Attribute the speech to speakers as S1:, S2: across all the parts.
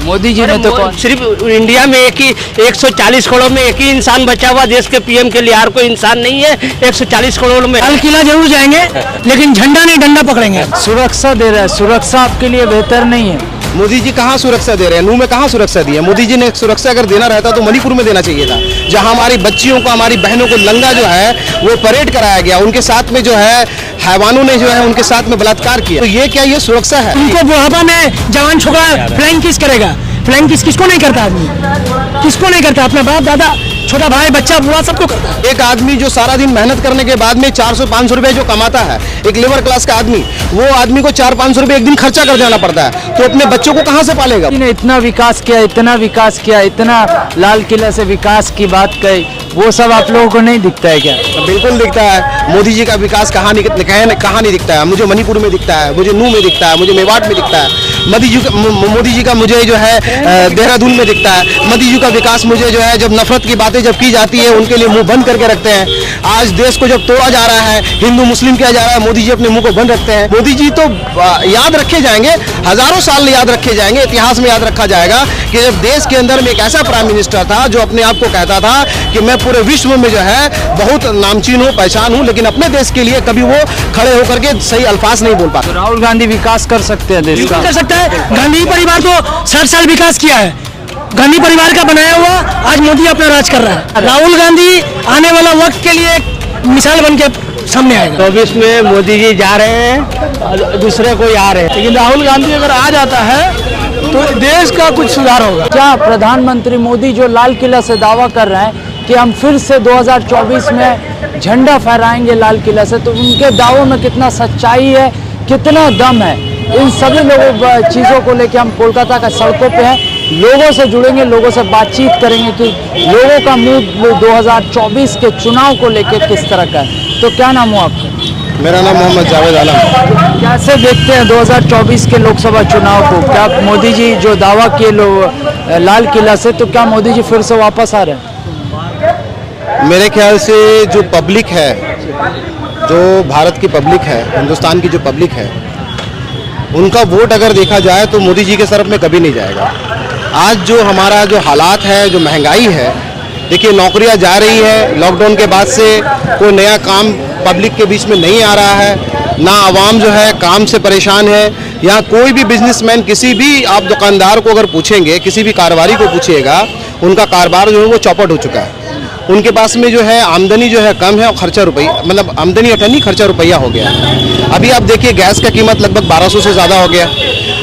S1: मोदी जी ने तो
S2: सिर्फ इंडिया में 140 करोड़ में एक ही इंसान बचा हुआ, देश के पीएम के लिए और कोई इंसान नहीं है 140 करोड़ में।
S3: लाल किला जरूर जाएंगे लेकिन झंडा नहीं डंडा पकड़ेंगे।
S1: सुरक्षा दे रहा है, सुरक्षा आपके लिए बेहतर नहीं है।
S4: मोदी जी कहाँ सुरक्षा दे रहे हैं? नू में कहाँ सुरक्षा दी है? मोदी जी ने सुरक्षा अगर देना रहता तो मणिपुर में देना चाहिए था, जहाँ हमारी बच्चियों को, हमारी बहनों को नंगा जो है वो परेड कराया गया, उनके साथ में जो है हैवानों ने जो है उनके साथ में बलात्कार किया। तो ये क्या ये सुरक्षा है?
S3: उनको बुढ़ापा में जवान छोकरा फ्लैंक किस करेगा? फ्लैंक किस किसको नहीं करता आदमी? किसको नहीं करता? अपना बाप दादा, छोटा भाई, बच्चा, बुढ़ा सबको करता है।
S4: एक आदमी जो सारा दिन मेहनत करने के बाद में 400-500 रुपए जो कमाता है, एक लेबर क्लास का आदमी, वो आदमी को 400-500 रुपए एक दिन खर्चा कर देना पड़ता है, तो अपने बच्चों को कहाँ से पालेगा?
S1: इतना विकास किया, इतना विकास किया, इतना लाल किला से विकास की बात कही, वो सब आप लोगों को नहीं दिखता है क्या?
S4: बिल्कुल दिखता है। मोदी जी का विकास कहाँ नहीं दिखता है? मुझे मणिपुर में दिखता है, मुझे नू में दिखता है, मुझे मेवाड़ में दिखता है। मोदी जी का मुझे जो है देहरादून में दिखता है। मोदी जी का विकास मुझे जो है, जब नफरत की बातें जब की जाती है उनके लिए मुंह बंद करके रखते हैं। आज देश को जब तोड़ा जा रहा है, हिंदू मुस्लिम किया जा रहा है, मोदी जी अपने मुंह को बंद रखते हैं। मोदी जी तो याद रखे जाएंगे, हजारों साल याद रखे जाएंगे, इतिहास में याद रखा जाएगा कि जब देश के अंदर में एक ऐसा प्राइम मिनिस्टर था जो अपने आप को कहता था कि मैं पूरे विश्व में जो है बहुत नामचीन हूँ, पहचान हूँ, लेकिन अपने देश के लिए कभी वो खड़े होकर के सही अल्फाज नहीं बोल पाते।
S1: राहुल गांधी विकास कर सकते हैं देश का?
S3: कर सकता है। गांधी परिवार तो 60 साल विकास किया है, गांधी परिवार का बनाया हुआ आज मोदी अपना राज कर रहा है। राहुल गांधी आने वाला वक्त के लिए एक मिसाल बन के सामने आएगा।
S2: 24 में मोदी जी जा रहे हैं, दूसरे कोई आ रहे हैं,
S3: लेकिन राहुल गांधी अगर आ जाता है तो देश का कुछ सुधार होगा।
S1: क्या प्रधानमंत्री मोदी जो लाल किला से दावा कर रहे हैं कि हम फिर से 2024 में झंडा फहराएंगे लाल किला से, तो उनके दावों में कितना सच्चाई है, कितना दम है? इन सभी लोगों चीज़ों को लेकर हम कोलकाता का सड़कों पे हैं, लोगों से जुड़ेंगे, लोगों से बातचीत करेंगे कि लोगों का मूड 2024 के चुनाव को लेकर किस तरह का है। तो क्या नाम हो आपका?
S4: मेरा नाम मोहम्मद जावेद आलम।
S1: कैसे देखते हैं 2024 के लोकसभा चुनाव को? क्या मोदी जी जो दावा किए लाल किला से, तो क्या मोदी जी फिर से वापस आ रहे हैं?
S4: मेरे ख्याल से जो पब्लिक है, जो भारत की पब्लिक है, हिंदुस्तान की जो पब्लिक है, उनका वोट अगर देखा जाए तो मोदी जी के तरफ में कभी नहीं जाएगा। आज जो हमारा जो हालात है, जो महंगाई है, देखिए नौकरियां जा रही है, लॉकडाउन के बाद से कोई नया काम पब्लिक के बीच में नहीं आ रहा है, ना आवाम जो है काम से परेशान है। यहाँ कोई भी बिजनेसमैन, किसी भी आप दुकानदार को अगर पूछेंगे, किसी भी कारोबारी को पूछिएगा, उनका कारोबार जो है वो चौपट हो चुका है। उनके पास में जो है आमदनी जो है कम है और खर्चा रुपया, मतलब आमदनी अठन्नी, खर्चा रुपया हो गया। अभी आप देखिए गैस का कीमत लगभग 1200 से ज़्यादा हो गया।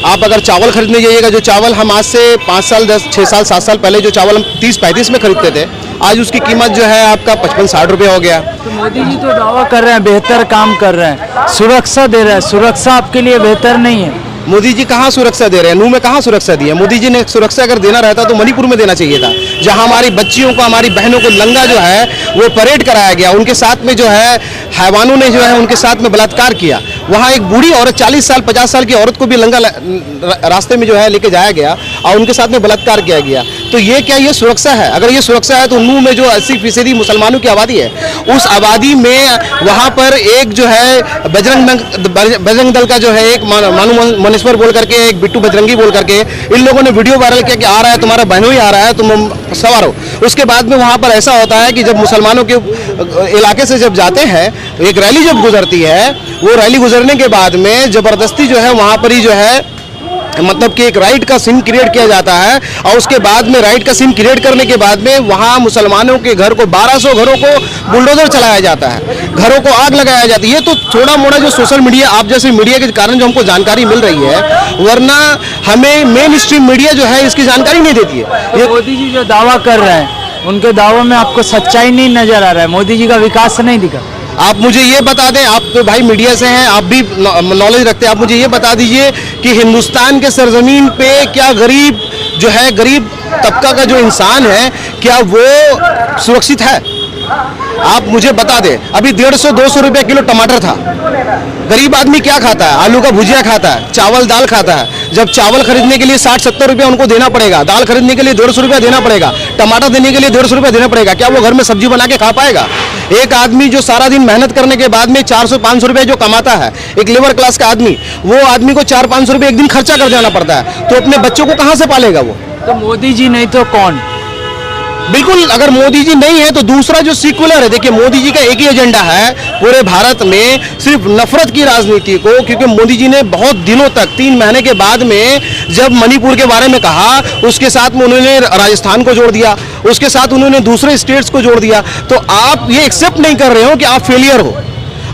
S4: आप अगर चावल खरीदने जाइएगा, जो चावल हम आज से 5 साल 6 साल 7 साल पहले जो चावल हम 30-35 में खरीदते थे, आज उसकी कीमत जो है आपका 55-60 रुपये हो गया।
S1: तो मोदी जी तो दावा कर रहे हैं बेहतर काम कर रहे हैं, सुरक्षा दे रहे हैं, सुरक्षा आपके लिए बेहतर नहीं है।
S4: मोदी जी कहाँ सुरक्षा दे रहे हैं? नू में कहाँ सुरक्षा दी है? मोदी जी ने सुरक्षा अगर देना रहता तो मणिपुर में देना चाहिए था, जहाँ हमारी बच्चियों को, हमारी बहनों को नंगा जो है वो परेड कराया गया, उनके साथ में जो है हैवानों ने जो है उनके साथ में बलात्कार किया। वहाँ एक बूढ़ी औरत 40 साल 50 साल की औरत को भी नंगा रास्ते में जो है लेके जाया गया और उनके साथ में बलात्कार किया गया। तो ये क्या ये सुरक्षा है? अगर ये सुरक्षा है तो नू में जो 80% मुसलमानों की आबादी है, उस आबादी में वहाँ पर एक जो है बजरंग दल का जो है एक मानू मनेश्वर बोल करके, एक बिट्टू बजरंगी बोल करके, इन लोगों ने वीडियो वायरल किया कि आ रहा है तुम्हारा बहनों ही आ रहा है, तुम सवार हो। उसके बाद में वहाँ पर ऐसा होता है कि जब मुसलमानों के इलाके से जब जाते हैं, एक रैली जब गुजरती है, वो रैली गुजरने के बाद में ज़बरदस्ती जो है वहाँ पर ही जो है मतलब कि एक राइट का सीन क्रिएट किया जाता है, और उसके बाद में राइट का सीन क्रिएट करने के बाद में वहाँ मुसलमानों के घर को 1200 घरों को बुलडोजर चलाया जाता है, घरों को आग लगाया जाती है। ये तो थोड़ा मोड़ा जो सोशल मीडिया, आप जैसे मीडिया के कारण जो हमको जानकारी मिल रही है, वरना हमें मेन स्ट्रीम मीडिया जो है इसकी जानकारी नहीं देती है।
S1: ये मोदी जी जो दावा कर रहे हैं, उनके दावों में आपको सच्चाई नहीं नजर आ रहा है, मोदी जी का विकास नहीं दिखा।
S4: आप मुझे ये बता दें, आप तो भाई मीडिया से हैं, आप भी नॉलेज रखते हैं, आप मुझे ये बता दीजिए कि हिंदुस्तान के सरजमीन पे क्या गरीब जो है, गरीब तबका का जो इंसान है, क्या वो सुरक्षित है? आप मुझे बता दें, अभी 150-200 रुपये किलो टमाटर था। गरीब आदमी क्या खाता है? आलू का भुजिया खाता है, चावल दाल खाता है। जब चावल खरीदने के लिए 60-70 रुपया उनको देना पड़ेगा, दाल खरीदने के लिए 150 रुपया देना पड़ेगा, टमाटर देने के लिए 150 रुपया देना पड़ेगा, क्या वो घर में सब्जी बना के खा पाएगा? एक आदमी जो सारा दिन मेहनत करने के बाद में 400-500 रुपये जो कमाता है, एक लेबर क्लास का आदमी, वो आदमी को 400-500 रुपये एक दिन खर्चा कर जाना पड़ता है, तो अपने बच्चों को कहाँ से पालेगा वो?
S1: तो मोदी जी नहीं तो कौन?
S4: बिल्कुल, अगर मोदी जी नहीं है तो दूसरा जो सीक्युलर है, देखिए मोदी जी का एक ही एजेंडा है पूरे भारत में, सिर्फ नफरत की राजनीति को। क्योंकि मोदी जी ने बहुत दिनों तक 3 महीने के बाद में जब मणिपुर के बारे में कहा, उसके साथ में उन्होंने राजस्थान को जोड़ दिया, उसके साथ उन्होंने दूसरे स्टेट्स को जोड़ दिया। तो आप ये एक्सेप्ट नहीं कर रहे हो कि आप फेलियर हो,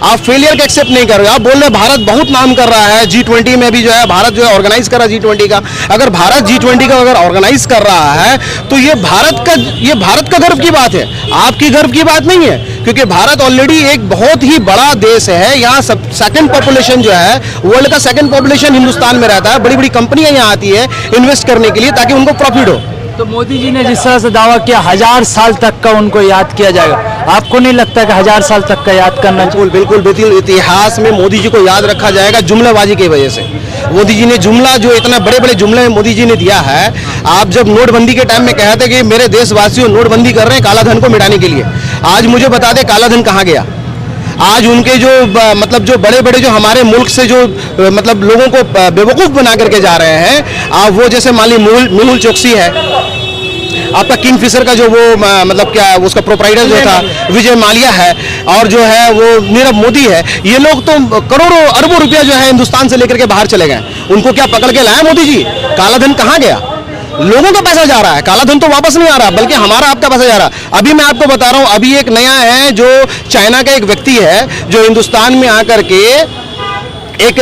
S4: आप फेलियर का एक्सेप्ट नहीं कर रहे हो। आप बोल रहे भारत बहुत नाम कर रहा है, G20 में भी जो है भारत जो है ऑर्गेनाइज कर रहा है G20 का। अगर भारत G20 का अगर ऑर्गेनाइज कर रहा है तो ये भारत का गर्व की बात है, आपकी गर्व की बात नहीं है। क्योंकि भारत ऑलरेडी एक बहुत ही बड़ा देश है, यहाँ सब सेकंड पॉपुलेशन जो है, वर्ल्ड का सेकंड पॉपुलेशन हिंदुस्तान में रहता है। बड़ी बड़ी कंपनियां यहाँ आती है इन्वेस्ट करने के लिए ताकि उनको प्रॉफिट हो।
S1: तो मोदी जी ने जिस तरह से दावा किया 1000 साल तक का उनको याद किया जाएगा, आपको नहीं लगता कि 1000 साल तक का याद करना चाहिए?
S4: बिल्कुल इतिहास में मोदी जी को याद रखा जाएगा जुमलाबाजी की वजह से। मोदी जी ने जुमला जो इतना बड़े बड़े जुमले मोदी जी ने दिया है। आप जब नोटबंदी के टाइम में कहे थे कि मेरे देशवासियों नोटबंदी कर रहे हैं काला धन को मिटाने के लिए, आज मुझे बता दे काला धन कहाँ गया? आज उनके जो मतलब जो बड़े बड़े जो हमारे मुल्क से जो मतलब लोगों को बेवकूफ़ बना करके जा रहे हैं, आप वो जैसे मान ली मेहुल चोकसी है, आपका किंगफिशर का जो वो मतलब क्या उसका प्रोप्राइटर जो था विजय माल्या है, और जो है वो नीरव मोदी है। ये लोग तो करोड़ों अरबों रुपया जो है हिंदुस्तान से लेकर के बाहर चले गए। उनको क्या पकड़ के लाया मोदी जी? काला धन कहाँ गया? लोगों का पैसा जा रहा है, काला धन तो वापस नहीं आ रहा, बल्कि हमारा आपका पैसा जा रहा है। अभी मैं आपको बता रहा हूँ, अभी एक नया है जो चाइना का एक व्यक्ति है जो हिंदुस्तान में आकर के एक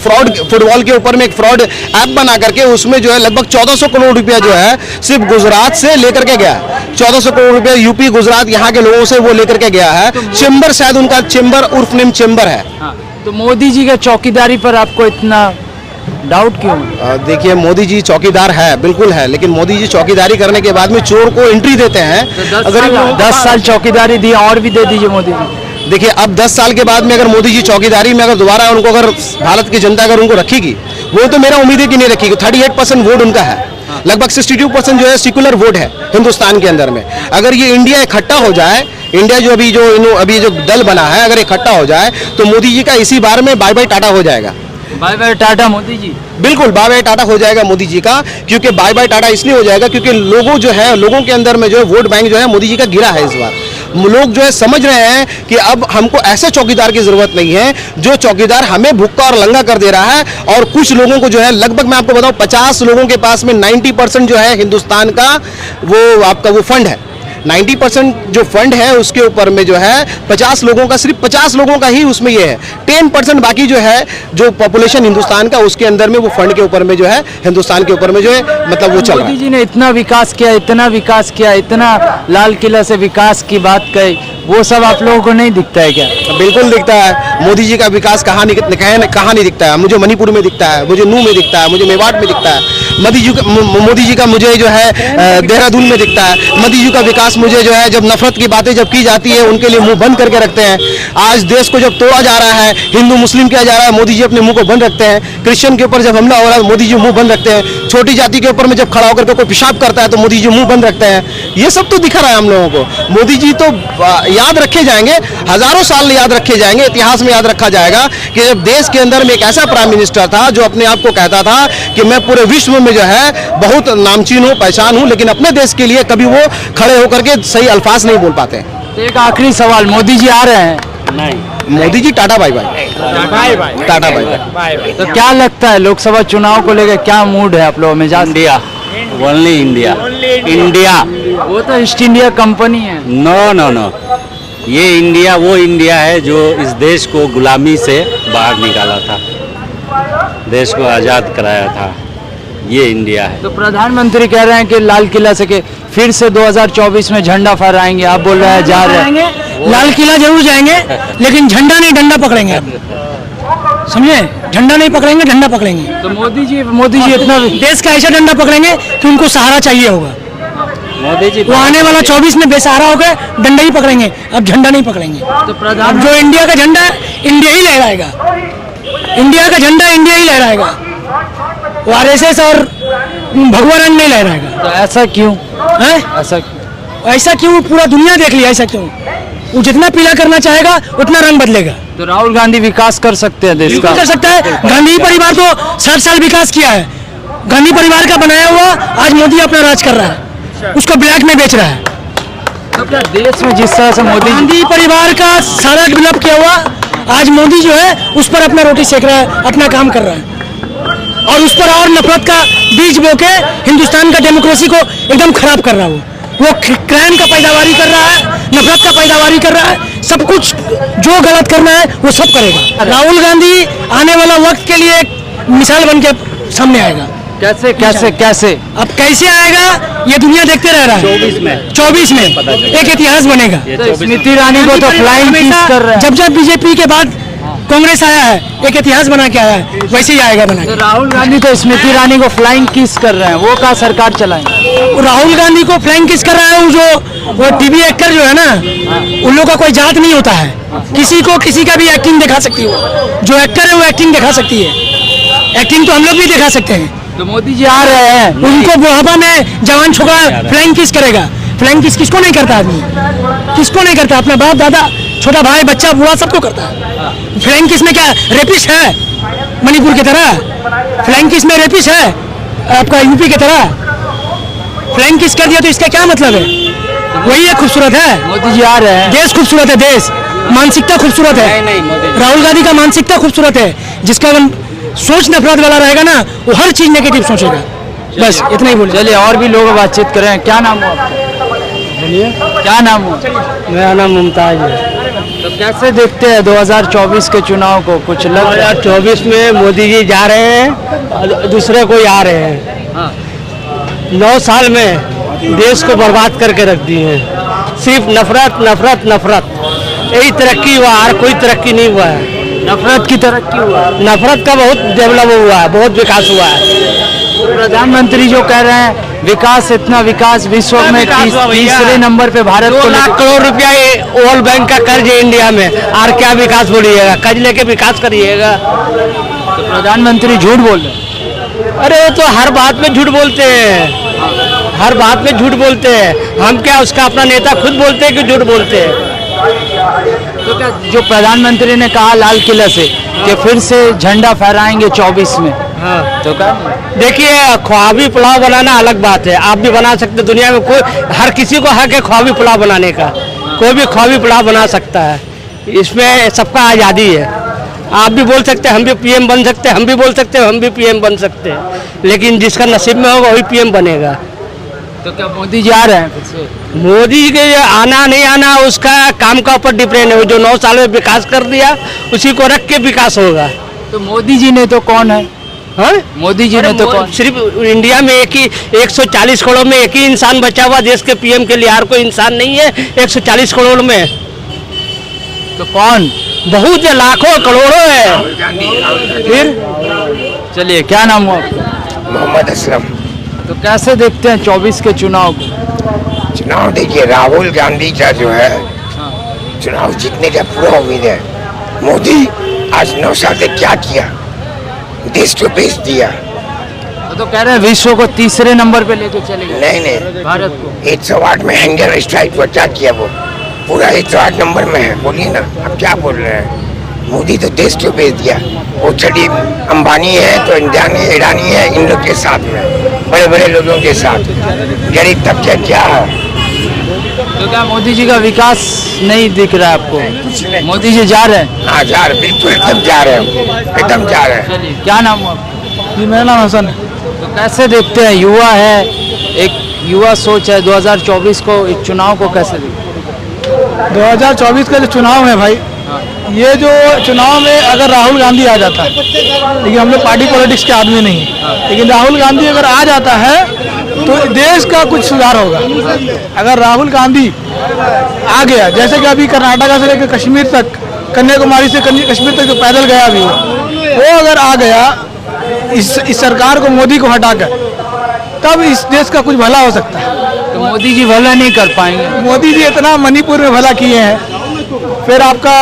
S4: फ्रॉड फुटबॉल के ऊपर में एक फ्रॉड ऐप बना करके उसमें जो है लगभग 1400 करोड़ रुपया जो है सिर्फ गुजरात से लेकर के गया है। 1400 करोड़ रुपया यूपी गुजरात यहाँ के लोगों से वो लेकर के गया है। चेंबर, शायद उनका चेंबर उर्फ नेम चेंबर है।
S1: हाँ, तो मोदी जी के चौकीदारी पर आपको इतना डाउट क्यों?
S4: देखिए मोदी जी चौकीदार है, बिल्कुल है, लेकिन मोदी जी चौकीदारी करने के बाद में चोर को एंट्री देते हैं।
S1: तो 10 साल चौकीदारी दी, और भी दे दीजिए मोदी जी।
S4: देखिए अब 10 साल के बाद में अगर मोदी जी चौकीदारी में अगर दोबारा उनको अगर भारत की जनता अगर उनको रखेगी, वो तो मेरा उम्मीद है कि नहीं रखेगी। 38% वोट उनका है, लगभग 62% जो है सेक्युलर वोट है हिंदुस्तान के अंदर में। अगर ये इंडिया इकट्ठा हो जाए, इंडिया जो अभी जो दल बना है अगर इकट्ठा हो जाए तो मोदी जी का इसी बार में बाय बाय टाटा हो जाएगा।
S1: Bye bye Tata Modi ji?
S4: बिल्कुल बाय बाय टाटा हो जाएगा मोदी जी का। क्योंकि बाय बाय टाटा इसलिए हो जाएगा क्योंकि लोगों जो है, लोगों के अंदर में जो है वोट बैंक जो है मोदी जी का गिरा है इस बार। लोग जो है समझ रहे हैं कि अब हमको ऐसे चौकीदार की जरूरत नहीं है जो चौकीदार हमें भुक्का और लंगा कर दे रहा है। और कुछ लोगों को जो है लगभग मैं आपको बताऊं 50 लोगों के पास में 90% जो है हिंदुस्तान का वो आपका वो फंड है। 90% जो फंड है उसके ऊपर में जो है 50 लोगों का, सिर्फ 50 लोगों का ही उसमें ये है। 10% बाकी जो है जो पॉपुलेशन हिंदुस्तान का उसके अंदर में वो फंड के ऊपर में जो है हिंदुस्तान के ऊपर में जो है मतलब वो चल रहा है।
S1: मोदी जी ने इतना विकास किया, इतना विकास किया, इतना लाल किला से विकास की बात कही, वो सब आप लोगों को नहीं दिखता है क्या?
S4: बिल्कुल दिखता है। मोदी जी का विकास कहाँ नहीं दिखता है? मुझे मणिपुर में दिखता है, मुझे नू में दिखता है, मुझे मेवाड़ में दिखता है। मोदी जी का मुझे जो है देहरादून में दिखता है। मोदी जी का विकास मुझे जो है जब नफरत की बातें जब की जाती है उनके लिए मुंह बंद करके रखते हैं। आज देश को जब तोड़ा जा रहा है, हिंदू मुस्लिम किया जा रहा है, मोदी जी अपने मुंह को बंद रखते हैं। क्रिश्चियन के ऊपर जब हमला हो रहा है मोदी जी मुंह बंद रखते हैं। छोटी जाति के ऊपर में जब खड़ा होकर के कोई पेशाब करता है तो मोदी जी मुंह बंद रखते हैं। ये सब तो दिखा रहा है हम लोगों को। मोदी जी तो याद रखे जाएंगे, हजारों साल याद रखे जाएंगे, इतिहास में याद रखा जाएगा कि जब देश के अंदर में एक ऐसा प्राइम मिनिस्टर था जो अपने आप को कहता था कि मैं पूरे विश्व में जो है बहुत नामचीन हूँ, पहचान हूँ, लेकिन अपने देश के लिए कभी वो खड़े होकर के सही अल्फाज नहीं बोल पाते।
S1: तो एक आखिरी सवाल, मोदी जी आ रहे हैं?
S2: नहीं,
S4: Modi ji tata bye bye, tata bye bye.
S1: तो क्या लगता है लोकसभा चुनाव को लेकर क्या मूड है आप लोगों में?
S2: India, only India, India.
S1: वो तो ईस्ट इंडिया कंपनी है।
S2: नो नो नो, ये इंडिया वो इंडिया है जो इस देश को गुलामी से बाहर निकाला था, देश को आज़ाद कराया था। ये इंडिया है।
S1: तो प्रधानमंत्री कह रहे हैं कि लाल किला से के फिर से 2024 में झंडा फहराएंगे, आप बोल रहे हैं जा रहे हैं।
S3: लाल किला जरूर जाएंगे लेकिन झंडा नहीं, डंडा पकड़ेंगे। समझे? झंडा नहीं पकड़ेंगे, डंडा पकड़ेंगे।
S1: तो मोदी जी इतना
S3: देश का ऐसा डंडा पकड़ेंगे कि उनको सहारा चाहिए होगा।
S2: मोदी जी
S3: वो आने वाला 24 में बेसहारा हो गए, डंडा ही पकड़ेंगे, अब झंडा नहीं पकड़ेंगे।
S1: तो
S3: अब
S1: प्रधान
S3: जो इंडिया का झंडा है, इंडिया ही लहराएगा। इंडिया का झंडा इंडिया ही लहराएगा, वो आरएसएस और भगवा रंग नहीं लहराएगा।
S1: तो ऐसा क्यों,
S3: हैं?
S1: ऐसा क्यों?
S3: ऐसा क्यों? पूरा दुनिया देख लिया, ऐसा क्यों? वो जितना पीला करना चाहेगा उतना रंग बदलेगा।
S1: तो राहुल गांधी विकास कर सकते हैं देश
S3: बिल्कुल
S1: का?
S3: कर सकता है। गांधी परिवार तो 60 साल विकास किया है। गांधी परिवार का बनाया हुआ आज मोदी अपना राज कर रहा है, उसको ब्लैक में बेच रहा है।
S1: तो क्या देश में जिस तरह से मोदी जी
S3: गांधी परिवार का सारा डेवलप किया हुआ आज मोदी जो है उस पर अपना रोटी सेक रहा है, अपना काम कर रहा है, और उस पर और नफरत का बीज बो के हिंदुस्तान का डेमोक्रेसी को एकदम खराब कर रहा है। वो क्राइम का पैदावारी कर रहा है, नफरत का पैदावारी कर रहा है, सब कुछ जो गलत करना है वो सब करेगा। राहुल गांधी आने वाला वक्त के लिए एक मिसाल बन के सामने आएगा।
S1: कैसे कैसे कैसे?
S3: अब कैसे आएगा ये दुनिया देखते रह रहा है। 24 में एक इतिहास बनेगा।
S1: तो स्मृति ईरानी को तो फ्लाइंग किस कर रहे हैं।
S3: जब जब बीजेपी के बाद कांग्रेस आया है, एक इतिहास बना के आया है, वैसे ही आएगा बना
S1: तो
S3: के।
S1: राहुल गांधी तो स्मृति ईरानी को फ्लाइंग किस कर रहे हैं, वो क्या सरकार चलाएंगे?
S3: राहुल गांधी को फ्लाइंग किस कर रहा है? वो टीवी एक्टर जो है ना, उन लोगों का कोई जात नहीं होता है, किसी को किसी का भी एक्टिंग दिखा सकती है। जो एक्टर है वो एक्टिंग दिखा सकती है, एक्टिंग तो हम लोग भी दिखा सकते हैं।
S1: तो मोदी जी आ रहे हैं,
S3: उनको बुढ़ापा में जवान छोकरा फ्लाइंग किस करेगा? फ्लाइंग किस किसको नहीं करता आदमी, किसको नहीं करता? अपना बाप दादा, छोटा भाई, बच्चा, बुआ सबको करता है। फ्लाइंग किस में क्या रेपिस्ट है मणिपुर की तरह? फ्लाइंग किस में रेपिस्ट है आपका यूपी की तरह? फ्लाइंग किस कर दिया तो इसका क्या मतलब है? वही है खूबसूरत है।
S1: मोदी जी आ रहे हैं।
S3: देश खूबसूरत है, देश मानसिकता खूबसूरत है। राहुल गांधी का मानसिकता खूबसूरत है। जिसका सोच नफरत वाला रहेगा ना, वो हर चीज नेगेटिव सोचेगा। बस इतना ही बोले।
S1: चलिए और भी लोग बातचीत करें। क्या नाम हुआ आपका? क्या नाम हुआ?
S3: मेरा नाम मुमताज है।
S1: तो कैसे देखते हैं 2024 के चुनाव को? कुछ लग रहा है?
S3: 2024 में मोदी जी जा रहे हैं और दूसरे कोई आ रहे हैं।
S1: हाँ।
S3: 9 साल में देश को बर्बाद करके रख दिए हैं। सिर्फ नफरत नफरत नफरत, यही तरक्की हुआ, और कोई तरक्की नहीं हुआ है।
S1: नफरत की तरक्की हुआ है।
S3: नफरत का बहुत डेवलप हुआ है, बहुत विकास हुआ है।
S1: प्रधानमंत्री जो कह रहे हैं विकास, इतना विकास विश्व में तीसरे नंबर पे भारत को
S3: 2 लाख करोड़ रुपया वर्ल्ड बैंक का कर्ज है इंडिया में, और क्या विकास बोलिएगा? कर्ज लेके विकास करिएगा।
S1: तो प्रधानमंत्री झूठ बोल रहे हैं।
S3: अरे वो तो हर बात में झूठ बोलते हैं, हर बात में झूठ बोलते हैं। हम क्या, उसका अपना नेता खुद बोलते हैं कि झूठ बोलते हैं।
S1: तो क्या जो प्रधानमंत्री ने कहा लाल किला से कि फिर से झंडा फहराएंगे 24 में,
S3: हाँ,
S1: तो क्या?
S3: देखिए, ख्वाबी पुलाव बनाना अलग बात है, आप भी बना सकते। दुनिया में कोई, हर किसी को हक है ख्वाबी पुलाव बनाने का, कोई भी ख्वाबी पुलाव बना सकता है। इसमें सबका आज़ादी है। आप भी बोल सकते हैं हम भी पीएम बन सकते हैं, हम भी बोल सकते हैं हम भी पीएम बन सकते हैं, लेकिन जिसका नसीब में होगा वही पीएम बनेगा।
S1: तो क्या मोदी जी आ रहे हैं फिर से?
S3: मोदी के आना नहीं आना उसका काम का ऊपर डिपेंड है। वो जो 9 साल में विकास कर दिया, उसी को रख के विकास होगा।
S1: तो मोदी जी ने तो कौन है?
S3: हाँ?
S1: मोदी जी ने तो कौन?
S3: सिर्फ इंडिया में एक ही 140 करोड़ में एक ही इंसान बचा हुआ देश के पीएम के लिए, और कोई इंसान नहीं है 140 करोड़ में।
S1: तो कौन?
S3: बहुत है, लाखों करोड़ों है।
S1: फिर चलिए, क्या नाम हुआ आपका?
S5: मोहम्मद असलम।
S1: तो कैसे देखते हैं 24 के चुनाव को?
S5: चुनाव देखिए, राहुल गांधी का जो है चुनाव जीतने का पूरा उम्मीद है। मोदी आज 9 साल से क्या किया, देश को बेच दिया।
S1: तो कह रहे हैं विश्व को तीसरे नंबर पे लेके चलेंगे
S5: नहीं
S1: भारत को।
S5: 108 में हैंगर स्ट्राइक पर क्या किया, वो पूरा 108 नंबर में है। बोलिए ना, आप क्या बोल रहे हैं? मोदी तो देश को बेच दिया। वो चली अंबानी है तो ईरानी है, इन लोग के साथ में, बड़े बड़े लोगों के साथ। गरीब तबका क्या है?
S1: तो क्या मोदी जी का विकास नहीं दिख रहा है आपको? मोदी जी जा रहे हैं।
S5: हाँ, जा रहे, बिल्कुल एकदम जा रहे हैं, एकदम जा रहे हैं।
S1: चलिए, क्या नाम हुआ आपका?
S3: जी, मेरा नाम हसन है।
S1: तो कैसे देखते हैं, युवा है, एक युवा सोच है, 2024 को इस चुनाव को कैसे देखते हैं?
S3: 2024 का जो चुनाव है भाई, ये जो चुनाव में अगर राहुल गांधी आ जाता है, लेकिन हम लोग पार्टी पॉलिटिक्स के आदमी नहीं, लेकिन राहुल गांधी अगर आ जाता है तो देश का कुछ सुधार होगा। अगर राहुल गांधी आ गया, जैसे कि अभी कर्नाटक से लेकर कश्मीर तक, कन्याकुमारी से कश्मीर तक जो पैदल गया अभी, वो अगर आ गया इस सरकार को, मोदी को हटाकर,
S6: तब इस देश का कुछ भला हो सकता है।
S1: तो मोदी जी भला नहीं कर पाएंगे।
S6: मोदी जी इतना मणिपुर में भला किए हैं, फिर आपका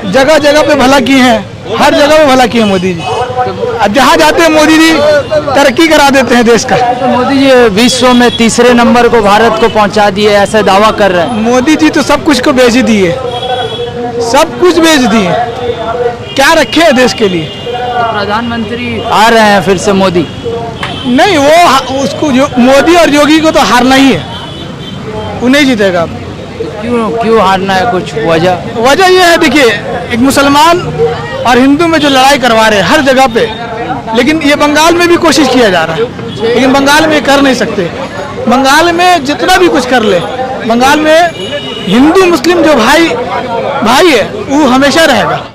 S6: जगह जगह पे भला किए हैं, हर जगह पे भला किए हैं मोदी जी। अब जहाँ जाते हैं मोदी जी तरक्की करा देते हैं देश का।
S1: तो मोदी जी विश्व में तीसरे नंबर को भारत को पहुंचा दिए, ऐसा दावा कर रहे हैं।
S6: मोदी जी तो सब कुछ को बेच दिए, सब कुछ बेच दिए, क्या रखे हैं देश के लिए।
S1: तो प्रधानमंत्री आ रहे हैं फिर से मोदी।
S6: नहीं, वो उसको मोदी और योगी को तो हारना ही है, वो नहीं जीतेगा।
S1: क्यों हारना है, कुछ वजह
S6: ये है, देखिए एक मुसलमान और हिंदू में जो लड़ाई करवा रहे हैं हर जगह पे, लेकिन ये बंगाल में भी कोशिश किया जा रहा है, लेकिन बंगाल में कर नहीं सकते। बंगाल में जितना भी कुछ कर ले, बंगाल में हिंदू मुस्लिम जो भाई है वो हमेशा रहेगा।